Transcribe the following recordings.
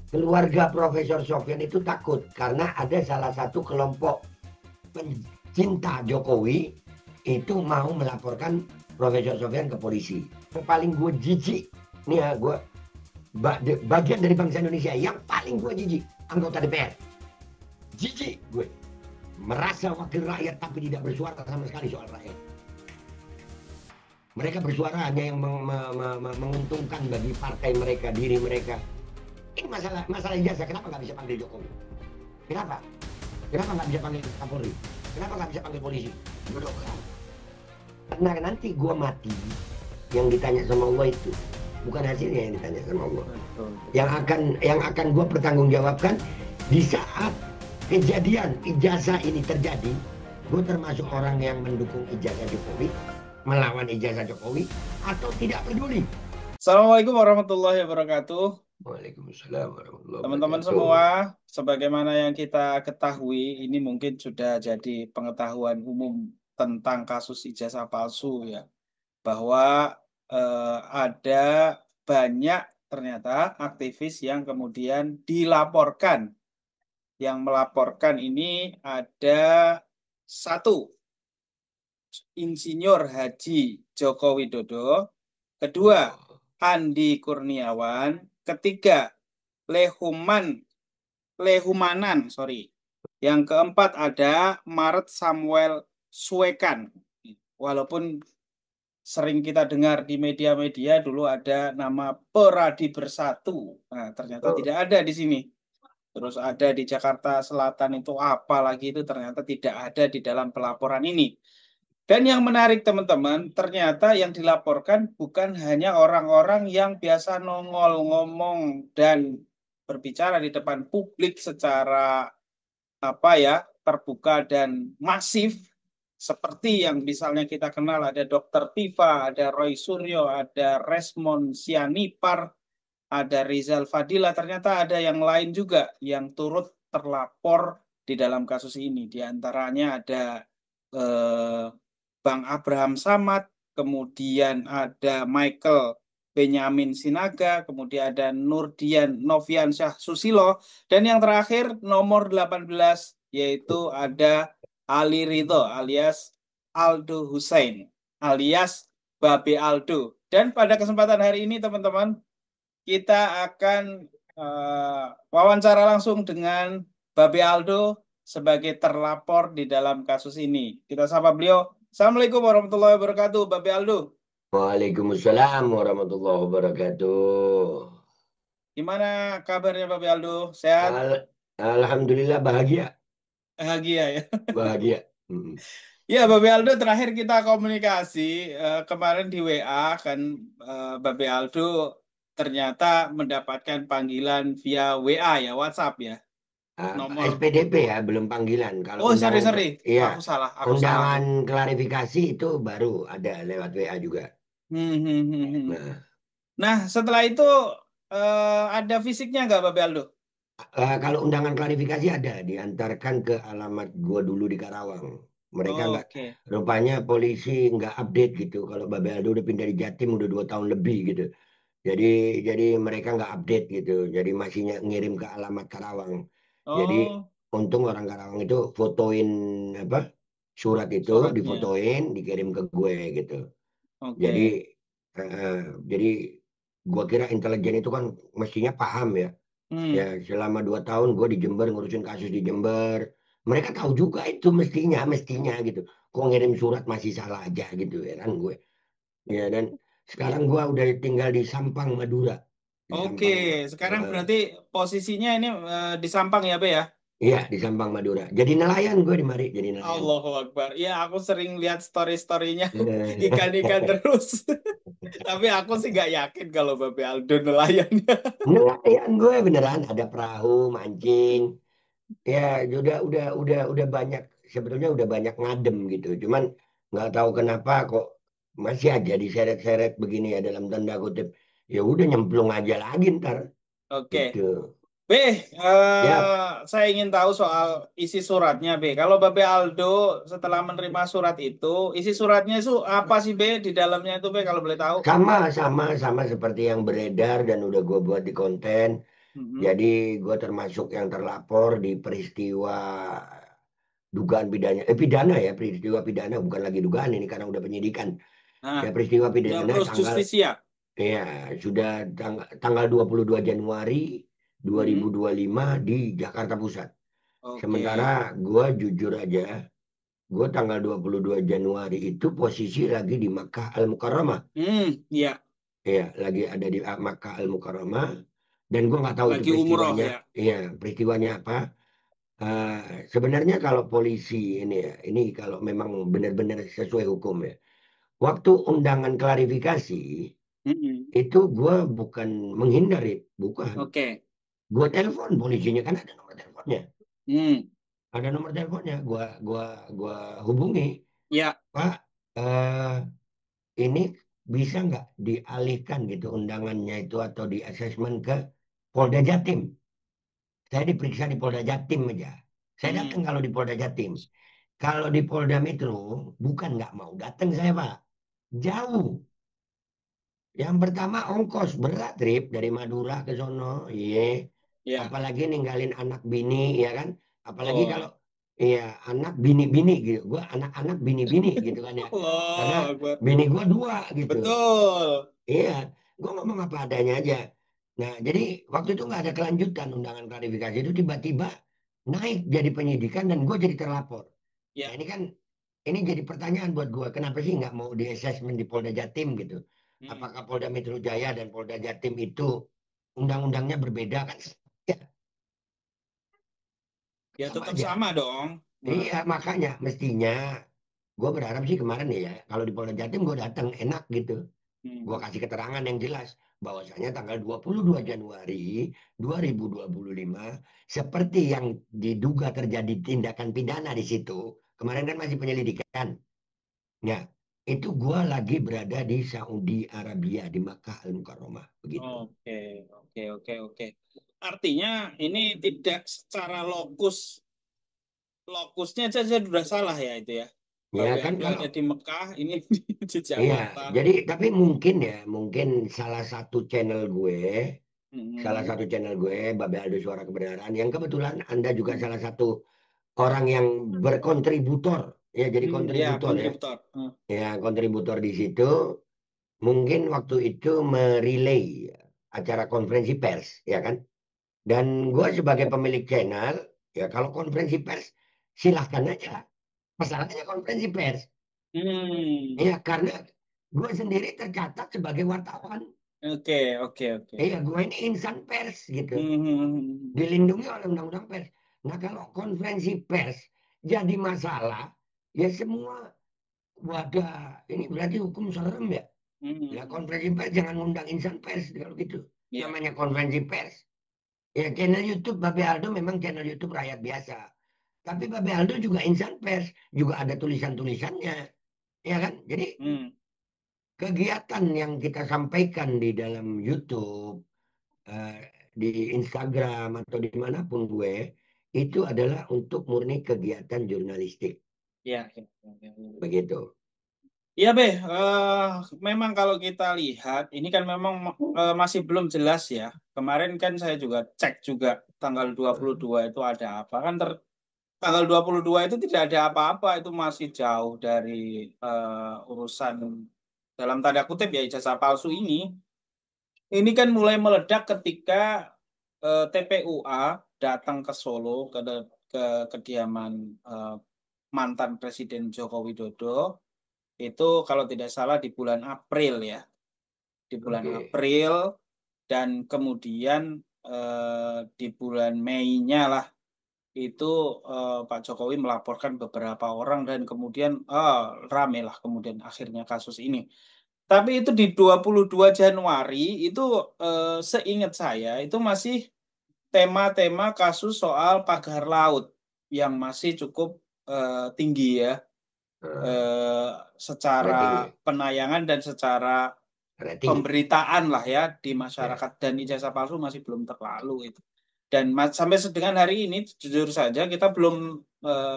keluarga Profesor Sofyan itu takut karena ada salah satu kelompok pencinta Jokowi itu mau melaporkan Profesor Sofyan ke polisi. Yang paling gue jijik, nih ya gue bagian dari bangsa Indonesia yang paling gue jijik, anggota DPR. Jijik gue merasa wakil rakyat tapi tidak bersuara sama sekali soal rakyat. Mereka bersuara hanya yang menguntungkan bagi partai mereka, diri mereka. Ini masalah ijazah, kenapa nggak bisa panggil Jokowi? Kenapa? Kenapa nggak bisa panggil Kapolri? Kenapa nggak bisa panggil polisi? Bodoh kan? Karena nanti gue mati, yang ditanya sama Allah itu bukan hasilnya yang ditanya sama Allah. Yang akan gue pertanggungjawabkan di saat kejadian ijazah ini terjadi. Gue termasuk orang yang mendukung ijazah Jokowi, melawan ijazah Jokowi, atau tidak peduli. Assalamualaikum warahmatullahi wabarakatuh. Waalaikumsalam warahmatullahi Teman-teman wabarakatuh. semua, sebagaimana yang kita ketahui, ini mungkin sudah jadi pengetahuan umum tentang kasus ijazah palsu ya. Bahwa ada banyak ternyata aktivis yang kemudian dilaporkan. Yang melaporkan ini ada satu, Insinyur Haji Joko Widodo. Kedua, Oh, Andi Kurniawan. Ketiga, Lehumanan, sorry. Yang keempat ada Maret Samuel Suekan. Walaupun sering kita dengar di media-media dulu ada nama Peradi Bersatu. Nah, ternyata oh. tidak ada di sini. Terus ada di Jakarta Selatan itu apa lagi itu ternyata tidak ada di dalam pelaporan ini. Dan yang menarik teman-teman, ternyata yang dilaporkan bukan hanya orang-orang yang biasa nongol ngomong dan berbicara di depan publik secara terbuka dan masif seperti yang misalnya kita kenal ada Dr. Tifa, ada Roy Suryo, ada Resmond Sianipar, ada Rizal Fadila, ternyata ada yang lain juga yang turut terlapor di dalam kasus ini. Di antaranya ada eh, Bang Abraham Samad, kemudian ada Michael Benyamin Sinaga, kemudian ada Nurdian Noviansyah Susilo, dan yang terakhir nomor 18 yaitu ada Ali Ridho alias Aldo Hussein alias Babe Aldo. Dan pada kesempatan hari ini teman-teman, kita akan wawancara langsung dengan Babe Aldo sebagai terlapor di dalam kasus ini. Kita sapa beliau. Assalamualaikum warahmatullahi wabarakatuh, Babe Aldo. Waalaikumsalam warahmatullahi wabarakatuh. Gimana kabarnya Babe Aldo? Sehat? Alhamdulillah bahagia, Bahagia ya? bahagia. Mm. Ya, Babe Aldo terakhir kita komunikasi kemarin di WA kan Babe Aldo ternyata mendapatkan panggilan via WA ya, WhatsApp ya, nomor. SPDP ya, belum panggilan. Kalau Oh, sorry, undangan sorry. iya, Aku salah undangan tuh. klarifikasi itu baru ada lewat WA juga. Hmm. Nah, Nah, setelah itu ada fisiknya nggak, Babe Aldo? kalau undangan klarifikasi ada diantarkan ke alamat gua dulu di Karawang. Mereka nggak, Oke, rupanya polisi nggak update gitu. Kalau Babel Aldo udah pindah di Jatim udah 2 tahun lebih gitu. Jadi jadi mereka nggak update gitu. Jadi masih ngirim ke alamat Karawang. Jadi oh, untung orang Karawang itu fotoin apa surat itu, suratnya. difotoin, dikirim ke gue gitu. Jadi Oke. eh, jadi gua kira intelijen itu kan mestinya paham ya. Ya Hmm. selama 2 tahun gue di Jember ngurusin kasus di Jember. Mereka tahu juga itu mestinya gitu. Kok ngirim surat masih salah aja gitu ya kan gue. Ya dan sekarang gue udah tinggal di Sampang Madura. Di Oke, Sampang. sekarang eh, berarti posisinya ini di Sampang ya, Be ya? iya di Sampang Madura. Jadi nelayan gue di mari jadi nelayan. Allahu Akbar. Ya, aku sering lihat story-storynya ikan-ikan terus. Tapi aku sih nggak yakin kalau Babe Aldo nelayan. Nelayan gue beneran ada perahu mancing. Ya udah banyak sebetulnya udah banyak ngadem gitu. Cuman nggak tahu kenapa kok masih aja diseret-seret begini ya dalam tanda kutip. Ya udah nyemplung aja lagi ntar Oke. gitu. B, Ya saya ingin tahu soal isi suratnya, B. Kalau Babe Aldo setelah menerima surat itu, isi suratnya itu apa sih, B? Di dalamnya itu, B, kalau boleh tahu? sama seperti yang beredar dan udah gue buat di konten. Mhm. Jadi gue termasuk yang terlapor di peristiwa dugaan pidana, pidana ya, peristiwa pidana bukan lagi dugaan ini karena udah penyidikan. Nah, Ya peristiwa udah pidana pros tanggal, justisia. ya sudah tanggal 22 Januari Mhm. 2025 di Jakarta Pusat. Oke. Sementara gue jujur aja, gue tanggal 22 Januari itu posisi lagi di Makkah Al-Mukarramah. Ya, Ya, lagi ada di Makkah Al-Mukarramah. Dan gue nggak tahu itu lagi umroh peristiwanya, ya. iya peristiwanya apa. Sebenarnya kalau polisi ini ya, ini kalau memang benar-benar sesuai hukum ya. Waktu undangan klarifikasi, Mhm. itu gue bukan menghindar itu, bukan. Oke. Gue telepon polisinya kan ada nomor teleponnya. Hmm. Ada nomor teleponnya, gua hubungi. Ya. Pak, eh, ini bisa nggak dialihkan gitu undangannya itu atau di asesmen ke Polda Jatim? Saya diperiksa di Polda Jatim aja. Saya datang Hmm. kalau di Polda Jatim. Kalau di Polda Metro, bukan nggak mau datang saya, Pak. Jauh. Yang pertama ongkos berat, Rip, dari Madura ke sono. Iya. Ya. Apalagi ninggalin anak bini, ya kan? Apalagi kalau Betul. iya anak bini-bini gitu. Gua anak-anak bini-bini gitu kan ya. Karena Allah Akbar. bini gua dua gitu. Betul. Iya, gua ngomong apa adanya aja. Nah, jadi waktu itu nggak ada kelanjutan undangan klarifikasi itu tiba-tiba naik jadi penyidikan dan gue jadi terlapor. Nah Ya. ini jadi pertanyaan buat gue, kenapa sih nggak mau di assessment di Polda Jatim gitu? Hmm. Apakah Polda Metro Jaya dan Polda Jatim itu undang-undangnya berbeda kan? Ya, Ya sama tetap aja. sama dong. Nah. Iya, makanya mestinya gue berharap sih kemarin ya, kalau di Polda Jatim gue datang enak gitu. Gue Hmm. kasih keterangan yang jelas bahwasanya tanggal 22 Januari 2025 seperti yang diduga terjadi tindakan pidana di situ. Kemarin kan masih penyelidikan. Ya, itu gua lagi berada di Saudi Arabia di Makkah Al-Mukarramah begitu. Oke, oke, oke, oke. Artinya ini tidak secara lokusnya saja sudah salah ya itu ya. Ya Bapak kan Aldo kalau ada di Mekah, ini di iya, Jakarta. jadi tapi mungkin ya, mungkin salah satu channel gue, salah Hmm. satu channel gue, Babe Aldo Suara Kebenaran, yang kebetulan Anda juga Hmm. salah satu orang yang berkontributor, ya jadi Ya, kontributor ya, kontributor. Hmm. ya kontributor di situ, mungkin waktu itu merelay acara konferensi pers, ya kan? Dan gue sebagai pemilik channel, ya kalau konferensi pers silahkan aja. Masalahnya konferensi pers, Hmm. ya karena gue sendiri tercatat sebagai wartawan. Oke, oke, oke. Iya, gue ini insan pers gitu, Hmm. dilindungi oleh undang-undang pers. Nah kalau konferensi pers jadi masalah, ya semua wadah ini berarti hukum serem ya. Ya Hmm. konferensi pers jangan ngundang insan pers kalau gitu. Ya. Namanya konferensi pers. Ya channel YouTube Babe Aldo memang channel YouTube rakyat biasa. Tapi Babe Aldo juga insan pers, juga ada tulisan-tulisannya. Ya kan? Jadi Hmm. kegiatan yang kita sampaikan di dalam YouTube, eh, di Instagram atau dimanapun gue, itu adalah untuk murni kegiatan jurnalistik. Ya, ya, ya, ya, ya. Begitu. Iya, memang kalau kita lihat, ini kan memang masih belum jelas ya. Kemarin kan saya juga cek juga tanggal 22 itu ada apa. Tanggal 22 itu tidak ada apa-apa, itu masih jauh dari urusan dalam tanda kutip ya ijazah palsu ini. Ini kan mulai meledak ketika TPUA datang ke Solo ke kediaman eh, mantan Presiden Joko Widodo itu kalau tidak salah di bulan April ya, di bulan Oke. April dan kemudian di bulan Mei-nya lah itu Pak Jokowi melaporkan beberapa orang dan kemudian rame lah kemudian akhirnya kasus ini. Tapi itu di 22 Januari itu seingat saya itu masih tema-tema kasus soal pagar laut yang masih cukup tinggi ya Nah, eh, secara rating ya. penayangan dan secara Rating. pemberitaan lah ya di Ya. masyarakat dan ijazah palsu masih belum terlalu itu. Dan sampai dengan hari ini jujur saja kita belum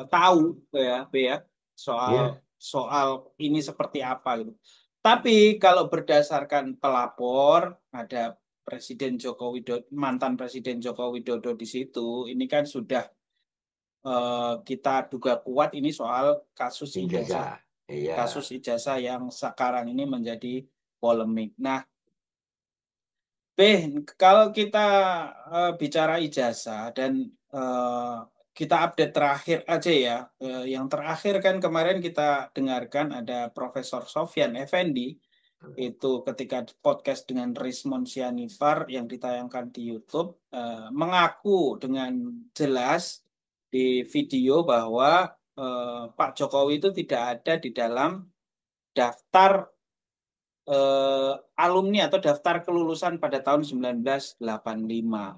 tahu ya, ya soal Ya. soal ini seperti apa gitu. Tapi kalau berdasarkan pelapor ada Presiden Joko Widodo, mantan Presiden Joko Widodo di situ, ini kan sudah kita duga kuat ini soal ijazah. Iya. kasus ijazah yang sekarang ini menjadi polemik. Nah, B, kalau kita bicara ijazah dan eh, kita update terakhir aja ya. Yang terakhir kan kemarin kita dengarkan ada Profesor Sofyan Effendi itu ketika podcast dengan Rismon Sianipar yang ditayangkan di YouTube mengaku dengan jelas di video bahwa Pak Jokowi itu tidak ada di dalam daftar alumni atau daftar kelulusan pada tahun 1985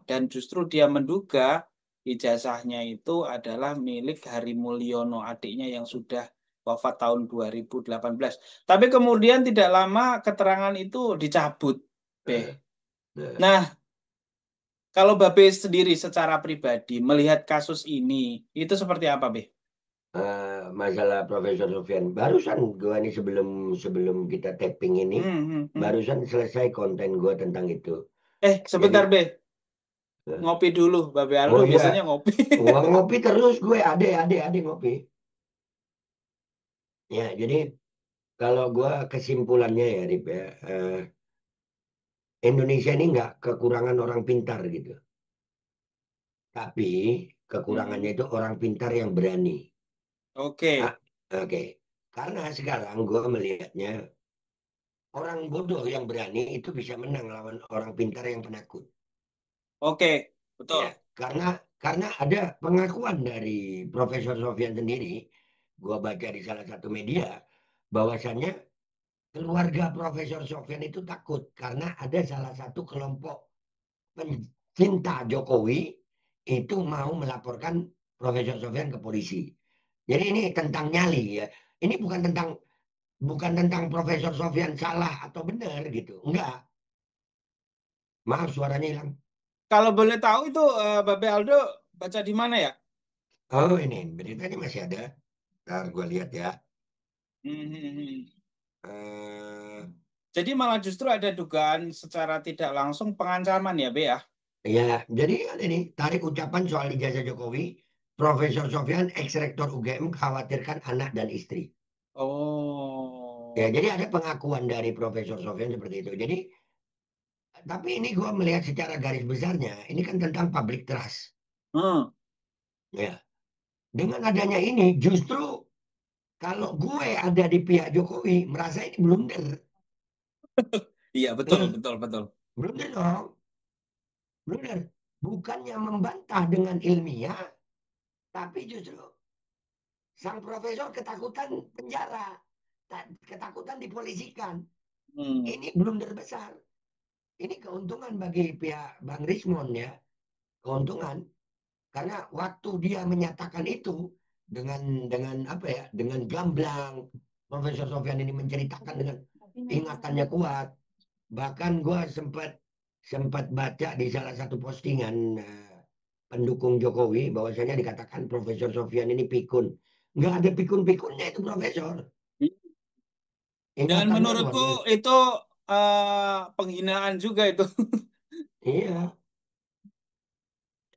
dan justru dia menduga ijazahnya itu adalah milik Hari Mulyono adiknya yang sudah wafat tahun 2018. Tapi kemudian tidak lama keterangan itu dicabut, B. Eh, eh. Nah, kalau Babe sendiri secara pribadi melihat kasus ini itu seperti apa, B? Masalah Profesor Sofian, barusan gua nih sebelum sebelum kita tapping ini, Hmm, hmm, hmm. barusan selesai konten gua tentang itu. Jadi, Sebentar, B. eh, Ngopi dulu, Babe Aldo oh iya, biasanya ngopi. gua ngopi terus gue, ade ngopi. Ya, jadi kalau gua kesimpulannya ya, Rip ya, Indonesia ini nggak kekurangan orang pintar gitu, tapi kekurangannya Hmm. itu orang pintar yang berani. Ah, Oke, oke. Karena sekarang gua melihatnya orang bodoh yang berani itu bisa menang lawan orang pintar yang penakut. oke, Ya, betul. karena ada pengakuan dari Profesor Sofian sendiri, gua baca di salah satu media, bahwasannya keluarga Profesor Sofian itu takut karena ada salah satu kelompok pencinta Jokowi itu mau melaporkan Profesor Sofian ke polisi. Jadi ini tentang nyali ya. Ini bukan tentang Profesor Sofian salah atau benar gitu. Enggak. Maaf suaranya hilang. Kalau boleh tahu itu Babe Aldo baca di mana ya? Oh ini beritanya masih ada. Ntar gue lihat ya. Hmm, hmm, hmm. Eh, Jadi malah justru ada dugaan secara tidak langsung pengancaman ya, Be ya? ya, jadi ada nih tarik ucapan soal ijazah Jokowi. Profesor Sofian, ex-rektor UGM, khawatirkan anak dan istri. Ya, Oh, jadi ada pengakuan dari Profesor Sofian seperti itu. Jadi, tapi ini gue melihat secara garis besarnya, ini kan tentang public trust. hmm. Ya, dengan adanya ini, justru kalau gue ada di pihak Jokowi, merasa ini blunder. Iya betul, Hmm, betul, betul. blunder dong, blunder. Bukannya membantah dengan ilmiah, tapi justru sang profesor ketakutan penjara, ketakutan dipolisikan. Hmm. Ini blunder besar. Ini keuntungan bagi pihak Bang Rismon ya, keuntungan. Karena waktu dia menyatakan itu dengan apa ya, dengan gamblang, Profesor Sofyan ini menceritakan dengan ingatannya kuat. Bahkan gue sempat sempat baca di salah satu postingan pendukung Jokowi bahwasanya dikatakan Profesor Sofyan ini pikun. Nggak ada pikun-pikunnya itu Profesor. Dan Ingatannya luar menurutku biasa. itu penghinaan juga itu. Iya.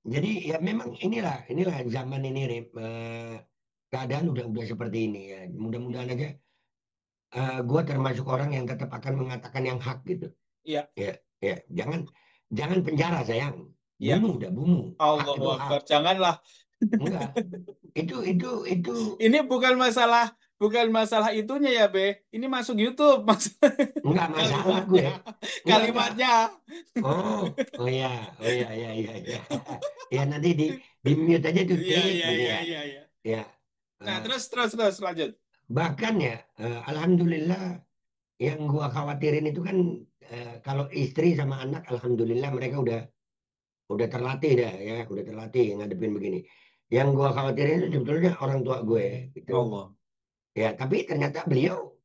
Jadi ya memang inilah zaman ini Rip. Keadaan udah seperti ini ya. Mudah-mudahan aja gue termasuk orang yang tetap akan mengatakan yang hak gitu. Iya, Ya, ya, jangan jangan penjara sayang. iya. Bunuh. Hak Allahu itu hak. Akbar. Janganlah. Enggak. Itu Ini bukan masalah itunya ya, Be. Ini masuk YouTube, mas enggak masalah kalimatnya. gue. Enggak. Kalimatnya. Oh, ya. Ya nanti di mute aja tuh Iya, tit iya, gitu iya, ya. iya, iya. Ya. Nah, eh, terus lanjut. bahkan ya, alhamdulillah yang gua khawatirin itu kan kalau istri sama anak, alhamdulillah mereka udah terlatih dah ya, udah terlatih ngadepin begini. Yang gua khawatirin itu sebetulnya orang tua gue gitu. Allah. Ya, tapi ternyata beliau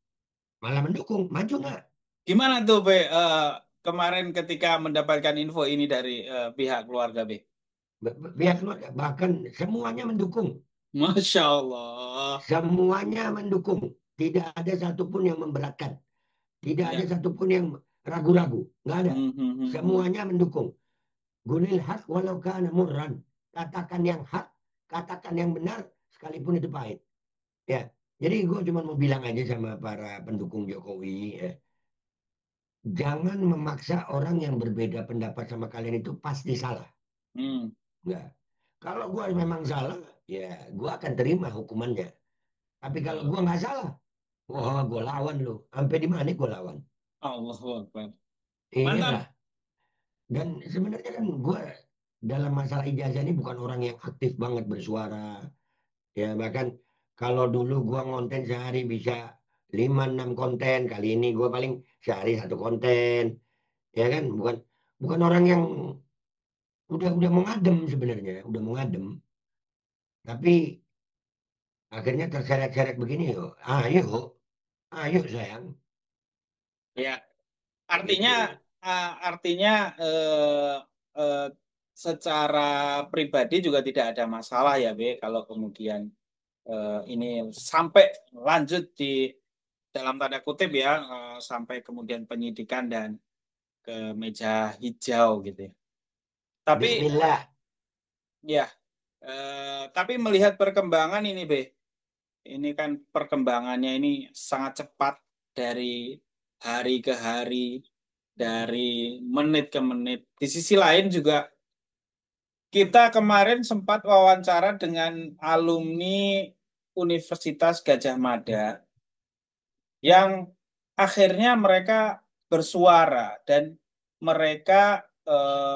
malah mendukung, maju nggak? Gimana tuh, Be, kemarin ketika mendapatkan info ini dari pihak keluarga, Be? Pihak keluarga bahkan semuanya mendukung, Masya Allah. semuanya mendukung. Tidak ada satupun yang memberatkan, tidak ada Ya. satupun yang. ragu-ragu, nggak ada. Hmm, hmm, hmm, hmm. Semuanya mendukung. Gulil haq walau kana murran. Katakan yang hak, katakan yang benar, sekalipun itu pahit. Ya, jadi gue cuma mau bilang aja sama para pendukung Jokowi, ya, jangan memaksa orang yang berbeda pendapat sama kalian itu pasti salah. Hmm. Enggak. Kalau gue memang salah, ya gue akan terima hukumannya. Tapi kalau Betul. gue nggak salah, wah gue lawan lu. Sampai di mana gue lawan? Allahu Akbar. Mantap. Iyalah. Dan sebenarnya kan gue dalam masalah ijazah ini bukan orang yang aktif banget bersuara. Ya bahkan kalau dulu gue ngonten sehari bisa 5 6 konten. Kali ini gue paling sehari 1 konten. Ya kan, bukan bukan orang yang udah mau ngadem sebenarnya, udah mau ngadem. Tapi akhirnya terseret-seret begini yuk. Ayo, ayo sayang. Ya, artinya Gitu. artinya eh, secara pribadi juga tidak ada masalah ya, Be, kalau kemudian ini sampai lanjut di dalam tanda kutip ya, sampai kemudian penyidikan dan ke meja hijau gitu ya. Tapi Bismillah. ya, tapi melihat perkembangan ini, Be, ini kan perkembangannya ini sangat cepat dari hari ke hari, dari menit ke menit. Di sisi lain juga kita kemarin sempat wawancara dengan alumni Universitas Gajah Mada yang akhirnya mereka bersuara dan mereka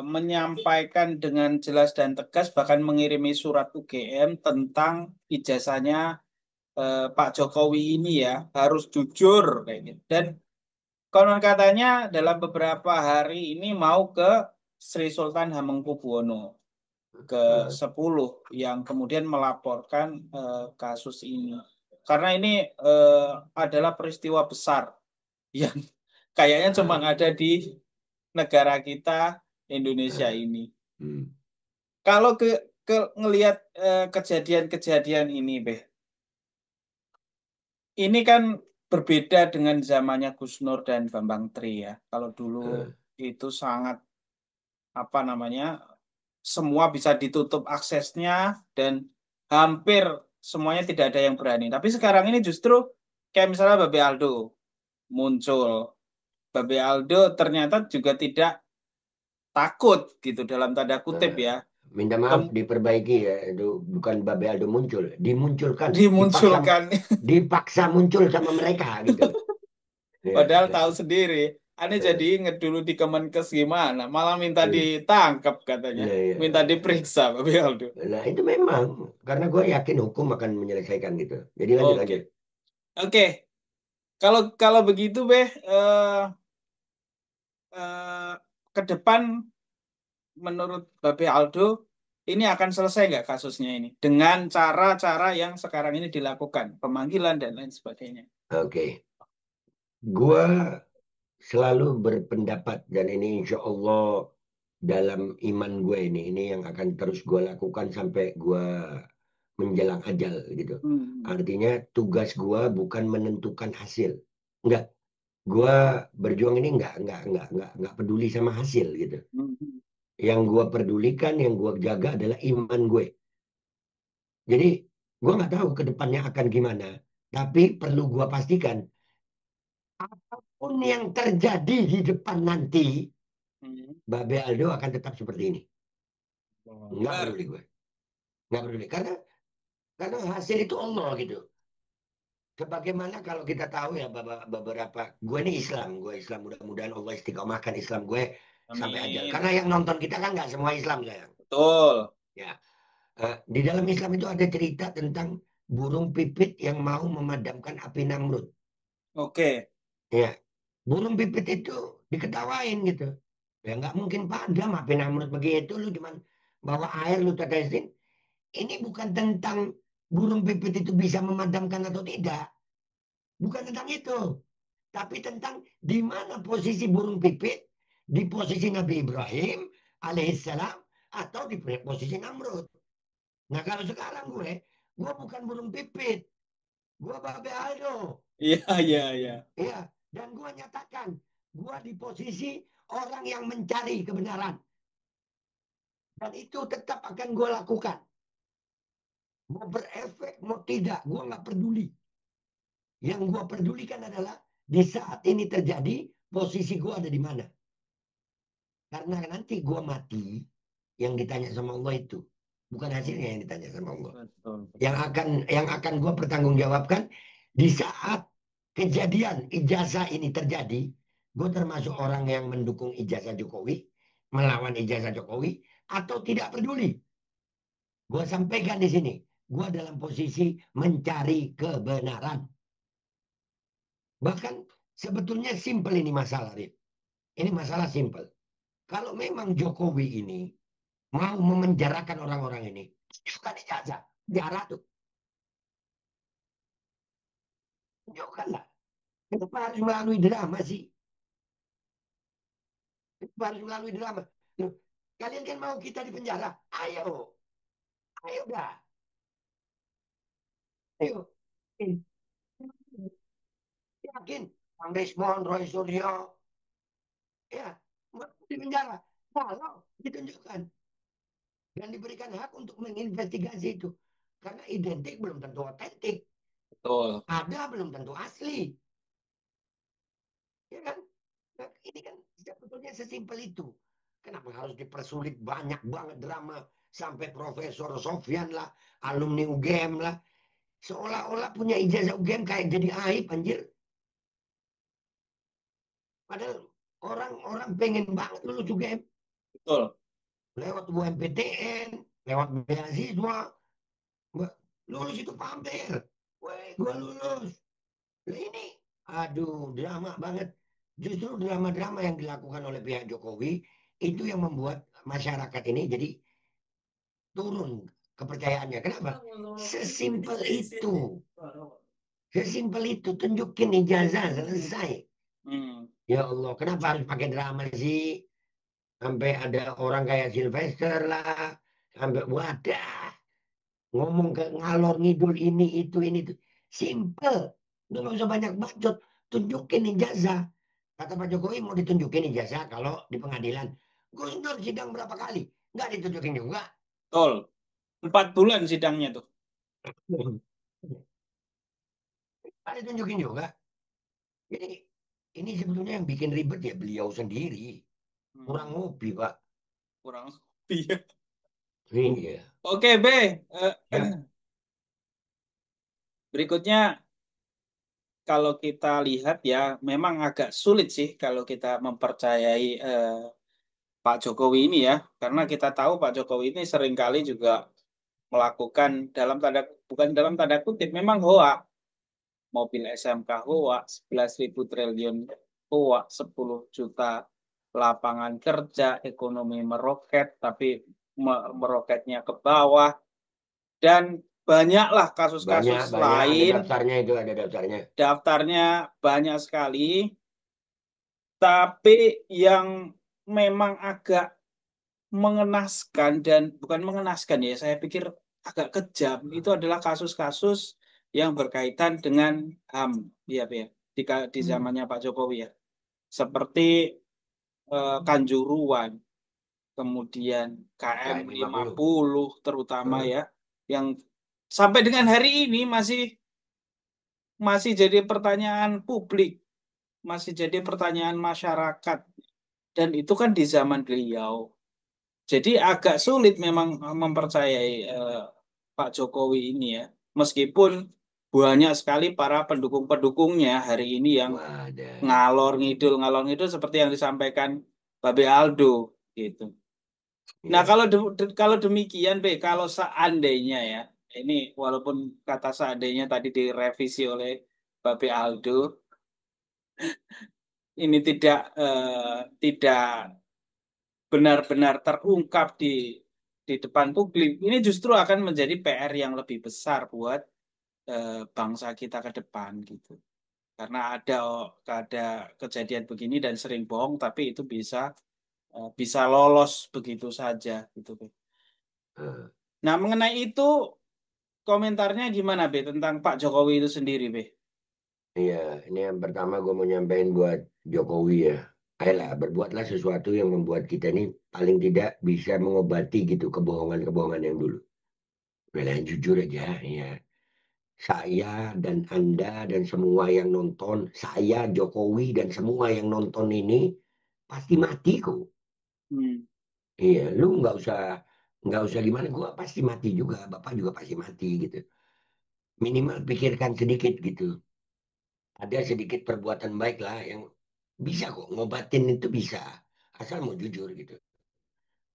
menyampaikan dengan jelas dan tegas bahkan mengirimi surat UGM tentang ijazahnya Pak Jokowi ini ya harus jujur kayak gitu. Dan konon katanya dalam beberapa hari ini mau ke Sri Sultan Hamengkubuwono Eh, ke-10 yang kemudian melaporkan kasus ini. Karena ini adalah peristiwa besar yang kayaknya cuma ah, ada di negara kita Indonesia ah, ini. hmm, Kalau ke ngelihat kejadian-kejadian ini, Beh, ini kan berbeda dengan zamannya Gus Nur dan Bambang Tri ya. Kalau dulu ah, itu sangat apa namanya semua bisa ditutup aksesnya dan hampir semuanya tidak ada yang berani. Tapi sekarang ini justru kayak misalnya Babe Aldo muncul. Babe Aldo ternyata juga tidak takut gitu dalam tanda kutip ah. ya. Minta maaf Kem- diperbaiki ya. Itu bukan Babe Aldo muncul, dimunculkan, dipaksa dimunculkan dipaksa muncul sama mereka gitu. Ya, padahal tahu sendiri. Aneh jadi eh, inget dulu di Kemenkes gimana, malah minta iya. ditangkap katanya, Nah, iya. minta diperiksa Babe Aldo. Nah, itu memang karena gue yakin hukum akan menyelesaikan gitu. Jadi lanjut Oke, lanjut. oke. Kalau kalau begitu, Beh, eh, ke depan menurut Babe Aldo ini akan selesai nggak kasusnya ini dengan cara-cara yang sekarang ini dilakukan, pemanggilan dan lain sebagainya. Oke, gua selalu berpendapat dan ini insya Allah dalam iman gue ini yang akan terus gue lakukan sampai gue menjelang ajal gitu. Hmm. Artinya tugas gue bukan menentukan hasil. Enggak, gue berjuang ini enggak peduli sama hasil gitu. Hmm. Yang gue pedulikan, yang gue jaga adalah iman gue. Jadi gue nggak tahu ke depannya akan gimana. Tapi perlu gue pastikan apapun yang terjadi di depan nanti, Hmm. Babe Aldo akan tetap seperti ini. Nggak Bar. peduli gue. Nggak peduli. Karena hasil itu Allah gitu. Sebagaimana kalau kita tahu ya beberapa, gue Islam mudah-mudahan Allah istiqomahkan Islam gue sampai ajal. Amin. Karena yang nonton kita kan nggak semua Islam sayang. Betul. Ya, di dalam Islam itu ada cerita tentang burung pipit yang mau memadamkan api Namrud. Oke. Ya, burung pipit itu diketawain gitu. Ya nggak mungkin padam api Namrud begitu, lu cuman bawa air lu tetesin. Ini bukan tentang burung pipit itu bisa memadamkan atau tidak. Bukan tentang itu. Tapi tentang di mana posisi burung pipit. Di posisi Nabi Ibrahim alaihissalam atau di posisi Namrud. Nah kalau sekarang gue bukan burung pipit. Gue Babe Aldo. Iya, iya, iya. Ya, dan gue nyatakan. Gua di posisi orang yang mencari kebenaran. Dan itu tetap akan gue lakukan. Mau berefek, mau tidak, gue nggak peduli. Yang gue pedulikan adalah di saat ini terjadi, posisi gue ada di mana. Karena nanti gue mati, yang ditanya sama Allah itu. Bukan hasilnya yang ditanya sama Allah. Betul. Yang akan gue pertanggungjawabkan di saat kejadian ijazah ini terjadi, gue termasuk orang yang mendukung ijazah Jokowi, melawan ijazah Jokowi, atau tidak peduli. Gue sampaikan di sini, gue dalam posisi mencari kebenaran. Bahkan sebetulnya simpel ini masalah, Rip. Ini masalah simpel. Kalau memang Jokowi ini mau memenjarakan orang-orang ini, tunjukkan ijazah. Penjara tuh. Tunjukkanlah. Kenapa harus melalui drama sih? Kenapa harus melalui drama? Loh, kalian kan mau kita di penjara? Ayo. Ayo dah. Ayo. Yakin? Bang Desmond, Roy Suryo, ya, mau di penjara. Kalau ditunjukkan dan diberikan hak untuk menginvestigasi itu. Karena identik belum tentu otentik. Betul. Ada belum tentu asli. Ya kan? Nah, ini kan sebetulnya sesimpel itu. Kenapa harus dipersulit banyak banget drama sampai Profesor Sofyan lah, alumni UGM lah, seolah-olah punya ijazah UGM kayak jadi aib anjir. Padahal orang-orang pengen banget lulus UGM Betul. lewat UMPTN, lewat beasiswa. Lulus itu pamer. Weh, gue lulus. Nah, ini, aduh, drama banget. Justru drama-drama yang dilakukan oleh pihak Jokowi itu yang membuat masyarakat ini jadi turun kepercayaannya. Kenapa? Sesimpel itu. Sesimpel itu. Tunjukin ijazah, selesai. Hmm. Ya Allah, kenapa harus pakai drama sih? Sampai ada orang kayak Sylvester lah. Sampai wadah. Ngomong ke ngalor ngidul ini itu. Simple. Udah nggak usah banyak bacot. Tunjukin ijazah. Kata Pak Jokowi mau ditunjukin ijazah kalau di pengadilan. Gus Dur sidang berapa kali? Nggak ditunjukin juga. Betul. 4 bulan sidangnya tuh. Nggak ditunjukin juga. Jadi ini sebetulnya yang bikin ribet ya beliau sendiri. Kurang Hmm. ngopi, Pak. Kurang lebih. Iya. Oke, B. Ya. Berikutnya kalau kita lihat ya, memang agak sulit sih kalau kita mempercayai Pak Jokowi ini ya, karena kita tahu Pak Jokowi ini seringkali juga melakukan dalam tanda bukan dalam tanda kutip, memang hoa, mobil SMK hoa, 11.000 triliun hoa, 10 juta lapangan kerja, ekonomi meroket, tapi meroketnya ke bawah, dan banyaklah Banyak, kasus-kasus banyak. Ada lain, daftarnya itu, ada daftarnya. daftarnya banyak sekali. Tapi yang memang agak mengenaskan dan bukan mengenaskan ya, saya pikir agak kejam itu adalah kasus-kasus yang berkaitan dengan HAM, ya, Pak, ya, di Hmm. zamannya Pak Jokowi ya, seperti Kanjuruan, kemudian KM KM 50. 50 terutama Heeh. ya, yang sampai dengan hari ini masih masih jadi pertanyaan publik, masih jadi pertanyaan masyarakat, dan itu kan di zaman beliau. Jadi agak sulit memang mempercayai Pak Jokowi ini ya. Meskipun banyak sekali para pendukung-pendukungnya hari ini yang Wadah. ngalor ngidul seperti yang disampaikan Babe Aldo gitu. Nah, Iya. kalau demikian, kalau seandainya ya, ini walaupun kata seandainya tadi direvisi oleh Babe Aldo, ini tidak benar-benar terungkap di depan publik, ini justru akan menjadi PR yang lebih besar buat bangsa kita ke depan gitu. Karena ada kejadian begini dan sering bohong, tapi itu bisa lolos begitu saja gitu, Be. Heeh. Nah, mengenai itu komentarnya gimana, Be, tentang Pak Jokowi itu sendiri, Be? Iya, ini yang pertama gue mau nyampein buat Jokowi ya. Ayolah, berbuatlah sesuatu yang membuat kita ini paling tidak bisa mengobati gitu kebohongan-kebohongan yang dulu. Udah yang jujur aja, ya. Saya dan Anda dan semua yang nonton, saya Jokowi dan semua yang nonton ini pasti mati kok. Hmm. Iya, lu nggak usah gimana, gua pasti mati juga, bapak juga pasti mati gitu. Minimal pikirkan sedikit gitu. Ada sedikit perbuatan baik lah yang bisa kok ngobatin itu bisa, asal mau jujur gitu.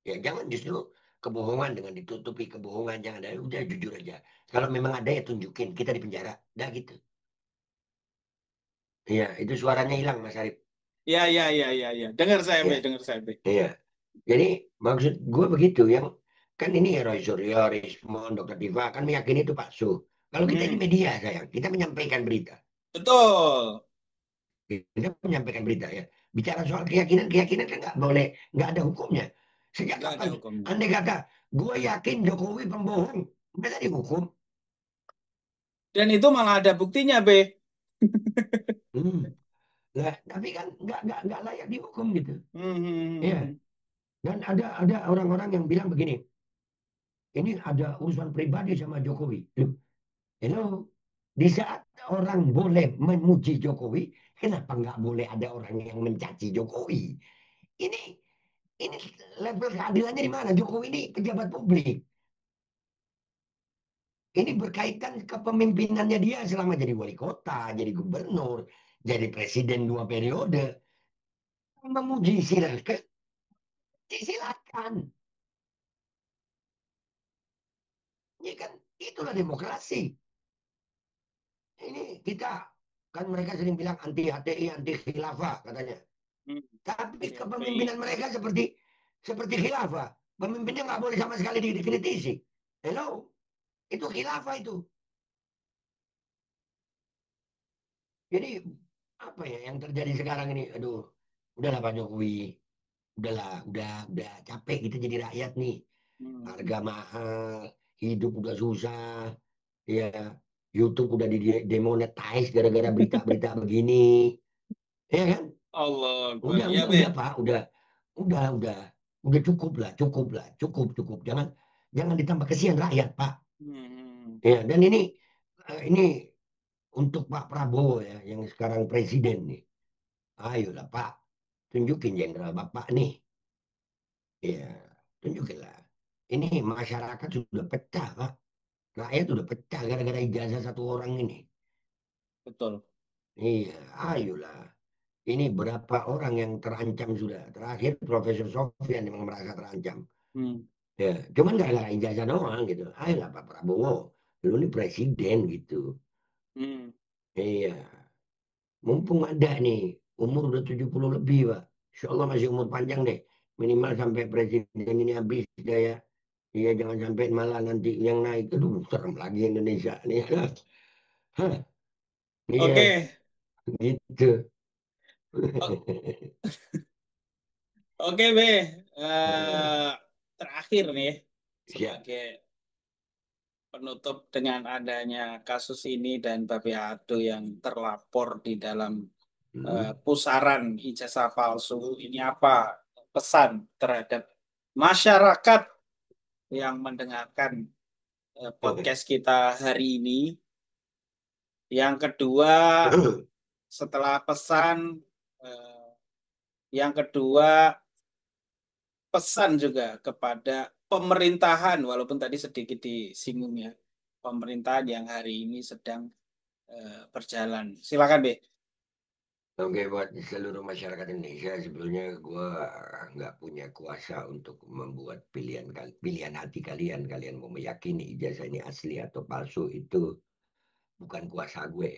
Ya jangan justru kebohongan dengan ditutupi kebohongan jangan ada, udah jujur aja. Kalau memang ada ya tunjukin kita di penjara, dah gitu. Iya, itu suaranya hilang Mas Arif. Ya, ya, ya, ya, ya. Dengar saya, Be, Iya, dengar saya, Be. iya. Jadi maksud gue begitu yang kan ini ya Roy Suryo, Rismon, Dokter Diva kan meyakini itu palsu. Kalau kita ini Hmm. media sayang, kita menyampaikan berita. Betul. Kita menyampaikan berita ya. Bicara soal keyakinan kan nggak boleh, nggak ada hukumnya. Sejak Nggak ada kapan? hukumnya. Andai kata, gue yakin Jokowi pembohong, masa dihukum? Dan itu malah ada buktinya, Be. Hmm. Lah, tapi kan nggak layak dihukum gitu. Hmm, hmm, hmm, Iya. hmm. Dan ada orang-orang yang bilang begini, ini ada urusan pribadi sama Jokowi. Loh, hello, di saat orang boleh memuji Jokowi, kenapa nggak boleh ada orang yang mencaci Jokowi? Ini ini level keadilannya di mana? Jokowi ini pejabat publik. Ini berkaitan kepemimpinannya dia selama jadi wali kota, jadi gubernur, jadi presiden 2 periode. Memuji silakan, silakan. Ya kan, itulah demokrasi. Ini kita kan mereka sering bilang anti HTI, anti khilafah katanya. Hmm. Tapi Si kepemimpinan FPI. mereka seperti khilafah. Pemimpinnya nggak boleh sama sekali dikritisi. Hello, itu khilafah itu. Jadi apa ya yang terjadi sekarang ini? Aduh, udahlah Pak Jokowi, udah capek kita jadi rakyat nih. Hmm. Harga mahal, hidup udah susah, ya. YouTube udah di demonetize gara-gara berita-berita begini, ya kan? Allah Akbar. Udah, Ya, udah, udah Be. Pak, udah, udah cukup lah, cukup. Jangan ditambah kesian rakyat Pak. Hmm. Ya, dan ini untuk Pak Prabowo ya, yang sekarang presiden nih. Ayolah Pak, tunjukin jenderal Bapak nih. Ya, tunjukinlah. Ini masyarakat sudah pecah Pak. Rakyat sudah pecah gara-gara ijazah satu orang ini. Betul. Iya, ayolah. Ini berapa orang yang terancam sudah. Terakhir Profesor Sofian yang merasa terancam. Hmm. Ya, cuman gara-gara ijazah doang gitu. Ayolah Pak Prabowo, lu ini presiden gitu. Hmm. Iya, mumpung ada nih, umur udah 70 lebih Pak. Insya Allah masih umur panjang deh. Minimal sampai presiden ini habis ya. Iya, jangan sampai malah nanti yang naik. Aduh, serem lagi Indonesia nih. Hah, iya, Oke. gitu. O- Oke, Be. Eh, Terakhir nih, siap. sebagai penutup dengan adanya kasus ini dan Babe Ado yang terlapor di dalam Hmm. pusaran ijazah palsu, ini apa pesan terhadap masyarakat yang mendengarkan podcast kita hari ini? Yang kedua, setelah pesan, eh, yang kedua pesan juga kepada pemerintahan, walaupun tadi sedikit disinggung ya, pemerintahan yang hari ini sedang berjalan. Silakan, Be. Oke, buat seluruh masyarakat Indonesia, sebetulnya gue nggak punya kuasa untuk membuat pilihan hati kalian. Kalian mau meyakini ijazah ini asli atau palsu itu bukan kuasa gue.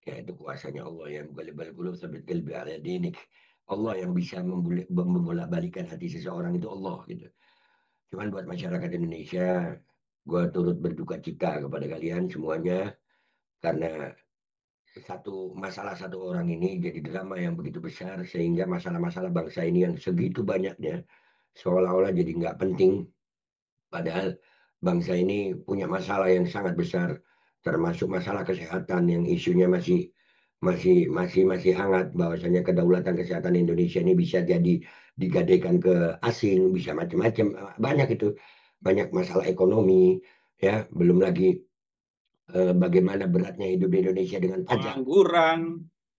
Ya, itu kuasanya Allah yang balibal qulub sabit qalbi ala dinik. Allah yang bisa membolak-balikan hati seseorang itu Allah gitu. Cuman buat masyarakat Indonesia, gue turut berduka cita kepada kalian semuanya karena masalah satu orang ini jadi drama yang begitu besar sehingga masalah-masalah bangsa ini yang segitu banyaknya seolah-olah jadi nggak penting. Padahal bangsa ini punya masalah yang sangat besar, termasuk masalah kesehatan yang isunya masih masih hangat bahwasanya kedaulatan kesehatan Indonesia ini bisa jadi digadaikan ke asing, bisa macam-macam, banyak itu, banyak masalah ekonomi, ya, belum lagi bagaimana beratnya hidup di Indonesia dengan pajak, Pengangguran,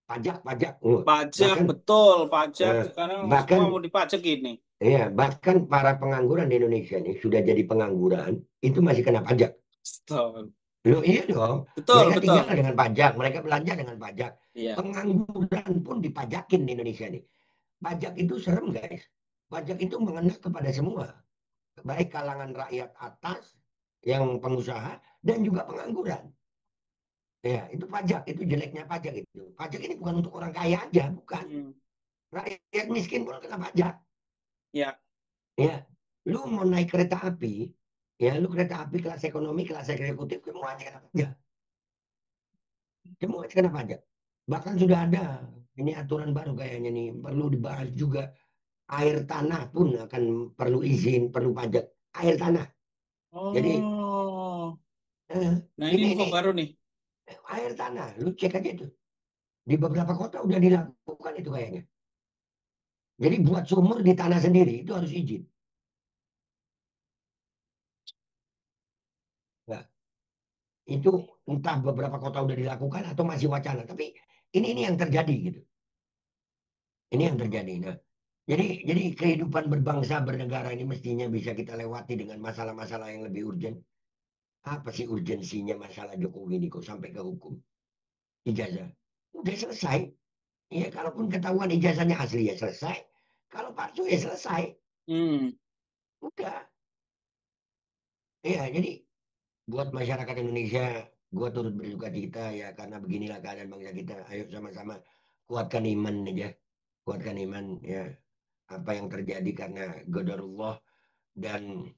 pajak, pajak, bahkan betul, pajak. eh, Sekarang semua bahkan mau dipajak ini. ya, bahkan para pengangguran di Indonesia ini sudah jadi pengangguran itu masih kena pajak. Betul, Loh, iya dong, betul, mereka tinggal betul. dengan pajak, mereka belanja dengan pajak, Iya. pengangguran pun dipajakin di Indonesia ini. Pajak itu serem, guys. Pajak itu mengena kepada semua, baik kalangan rakyat atas, yang pengusaha, dan juga pengangguran. Ya, itu pajak, itu jeleknya pajak itu. Pajak ini bukan untuk orang kaya aja, bukan. Hmm. Rakyat miskin pun kena pajak. Ya. Ya, lu mau naik kereta api, ya, lu kereta api kelas ekonomi, kelas eksekutif, semua aja kena pajak. Semua aja kena pajak. Bahkan sudah ada, ini aturan baru kayaknya nih, perlu dibahas juga. Air tanah pun akan perlu izin, perlu pajak. Air tanah. Jadi Oh, eh, nah ini ini info baru nih. air tanah, lu cek aja itu. Di beberapa kota udah dilakukan itu kayaknya. Jadi buat sumur di tanah sendiri itu harus izin. Nah, itu entah beberapa kota udah dilakukan atau masih wacana. Tapi ini yang terjadi gitu. Ini yang terjadi. Nah, jadi kehidupan berbangsa bernegara ini mestinya bisa kita lewati dengan masalah-masalah yang lebih urgen. Apa sih urgensinya masalah Jokowi ini kok sampai ke hukum ijazah? Udah selesai. Ya, kalaupun ketahuan ijazahnya asli ya selesai. Kalau palsu ya selesai. Hmm, Udah. Ya, jadi buat masyarakat Indonesia, gua turut berduka cita ya karena beginilah keadaan bangsa kita. Ayo sama-sama kuatkan iman aja, kuatkan iman ya. Apa yang terjadi karena qadarullah, dan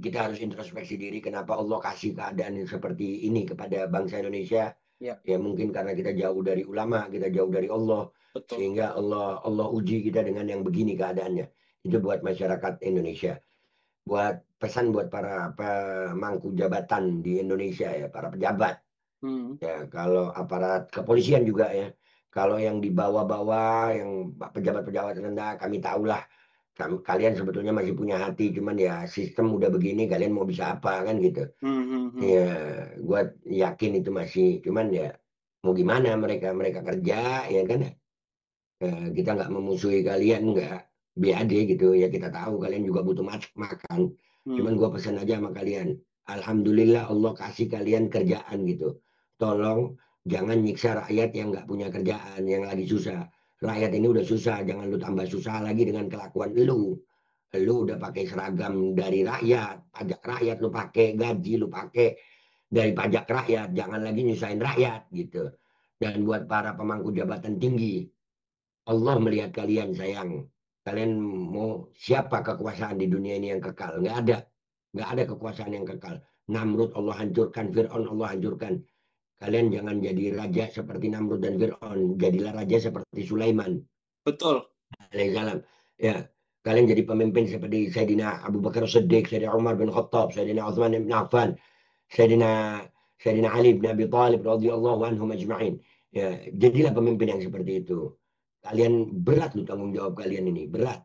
kita harus introspeksi diri kenapa Allah kasih keadaan yang seperti ini kepada bangsa Indonesia. ya, Ya mungkin karena kita jauh dari ulama, kita jauh dari Allah, betul. sehingga Allah uji kita dengan yang begini keadaannya. Itu buat masyarakat Indonesia. Buat pesan buat para pemangku jabatan di Indonesia ya, para pejabat. Hmm, Ya, kalau aparat kepolisian juga ya. Kalau yang di bawah-bawah, yang pejabat-pejabat rendah, kami tahulah kalian sebetulnya masih punya hati, cuman ya sistem udah begini, kalian mau bisa apa kan gitu. hmm, hmm, hmm. Ya, gua yakin itu masih, cuman ya mau gimana, mereka mereka kerja ya kan. Kita nggak memusuhi kalian, nggak, BAD gitu ya, kita tahu kalian juga butuh makan. Cuman Hmm. gua pesan aja sama kalian, alhamdulillah Allah kasih kalian kerjaan gitu, tolong jangan nyiksa rakyat yang nggak punya kerjaan, yang lagi susah. Rakyat ini udah susah, jangan lu tambah susah lagi dengan kelakuan lu udah pakai seragam dari rakyat, pajak rakyat lu pakai, gaji lu pakai dari pajak rakyat, jangan lagi nyusahin rakyat gitu. Dan buat para pemangku jabatan tinggi, Allah melihat kalian, sayang. Kalian mau siapa kekuasaan di dunia ini yang kekal? Nggak ada. Nggak ada kekuasaan yang kekal. Namrud Allah hancurkan, Fir'aun Allah hancurkan. Kalian jangan jadi raja seperti Namrud dan Fir'aun. Jadilah raja seperti Sulaiman Betul. alaihissalam. Ya, kalian jadi pemimpin seperti Sayyidina Abu Bakar Siddiq, Sayyidina Umar bin Khattab, Sayyidina Uthman bin Affan, Sayyidina Sayyidina Ali bin Abi Thalib radhiyallahu anhum ajma'in. Ya, jadilah pemimpin yang seperti itu. Kalian berat loh tanggung jawab kalian ini, berat.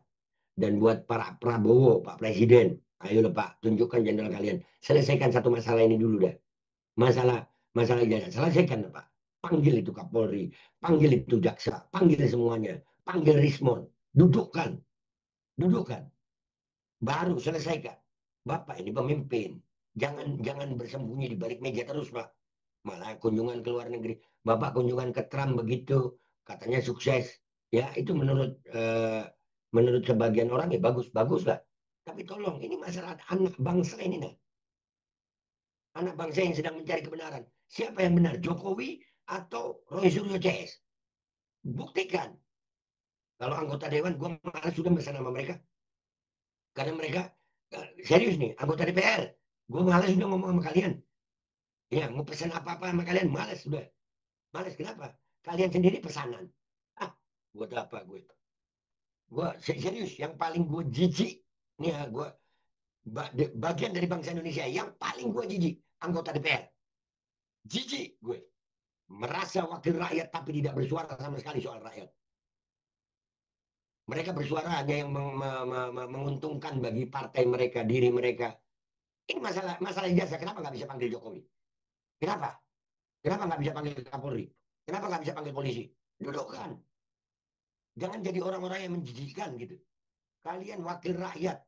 Dan buat para Prabowo, Pak Presiden, ayo lah Pak, tunjukkan jenderal kalian. Selesaikan satu masalah ini dulu dah. Masalah masalah ijazah, selesaikan Pak. Panggil itu Kapolri, panggil itu jaksa, panggil semuanya, panggil Rismon, dudukkan, dudukkan, baru selesaikan. Bapak ini pemimpin, jangan jangan bersembunyi di balik meja terus Pak. Malah kunjungan ke luar negeri, Bapak kunjungan ke Trump begitu, katanya sukses. Ya, itu menurut sebagian orang ya bagus bagus lah. Tapi tolong, ini masalah anak bangsa ini nah, anak bangsa yang sedang mencari kebenaran. Siapa yang benar, Jokowi atau Roy Suryo CS? Buktikan. Kalau anggota dewan, gue malas sudah bersama sama mereka, karena mereka serius nih, anggota DPR. Gue malas sudah ngomong sama kalian. Ya, mau pesan apa-apa sama kalian, malas sudah. Malas kenapa? Kalian sendiri pesanan. Ah, buat apa gue? Gue serius, yang paling gue jijik nih ya, gue bagian dari bangsa Indonesia yang paling gue jijik, anggota DPR. Jijik gue. merasa wakil rakyat tapi tidak bersuara sama sekali soal rakyat. Mereka bersuara hanya yang menguntungkan bagi partai mereka, diri mereka. Ini masalah ijazah. Kenapa nggak bisa panggil Jokowi? Kenapa? Kenapa nggak bisa panggil Kapolri? Kenapa nggak bisa panggil polisi? Dudukkan. Jangan jadi orang-orang yang menjijikan gitu. Kalian wakil rakyat,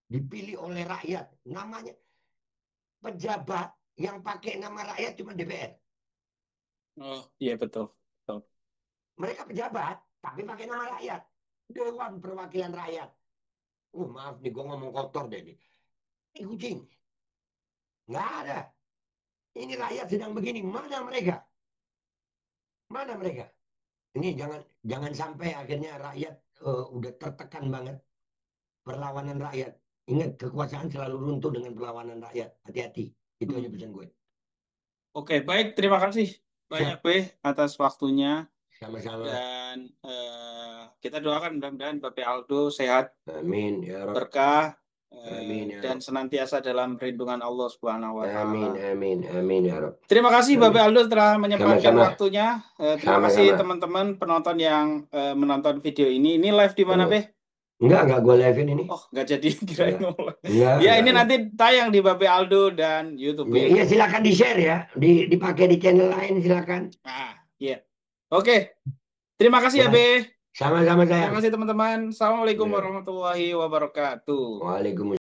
dipilih oleh rakyat. Namanya pejabat yang pakai nama rakyat cuma DPR. Oh, iya betul. Betul. Mereka pejabat, tapi pakai nama rakyat. Dewan Perwakilan Rakyat. Maaf nih, gue ngomong kotor deh nih. Ini kucing. Nggak ada. Ini rakyat sedang begini. Mana mereka? Mana mereka? Ini jangan sampai akhirnya rakyat udah tertekan banget. Perlawanan rakyat. Ingat, kekuasaan selalu runtuh dengan perlawanan rakyat. Hati-hati. Itu aja pesan gue. Oke, baik. Terima kasih banyak, B, atas waktunya. Sama-sama. Dan kita doakan mudah-mudahan Bapak Aldo sehat, Amin. Ya Rob. berkah, Amin, ya dan Rob. senantiasa dalam perlindungan Allah Subhanahu wa Ta'ala. Amin, amin, amin, ya Rob. Terima kasih Amin. Bapak Aldo telah menyempatkan Sama-sama. waktunya. Terima kasih Sama-sama. teman-teman penonton yang menonton video ini. Ini live di mana, Be? Enggak gue live ini. Oh, nggak jadi kirain ngomong. Enggak, Ya, ini enggak. nanti tayang di Bapak Aldo dan YouTube. Iya, silakan di-share ya. Dipakai di channel lain silakan. Iya. Oke. Terima kasih ya, Be. Sama-sama, sayang. Terima kasih teman-teman. Assalamualaikum warahmatullahi wabarakatuh. Waalaikumsalam.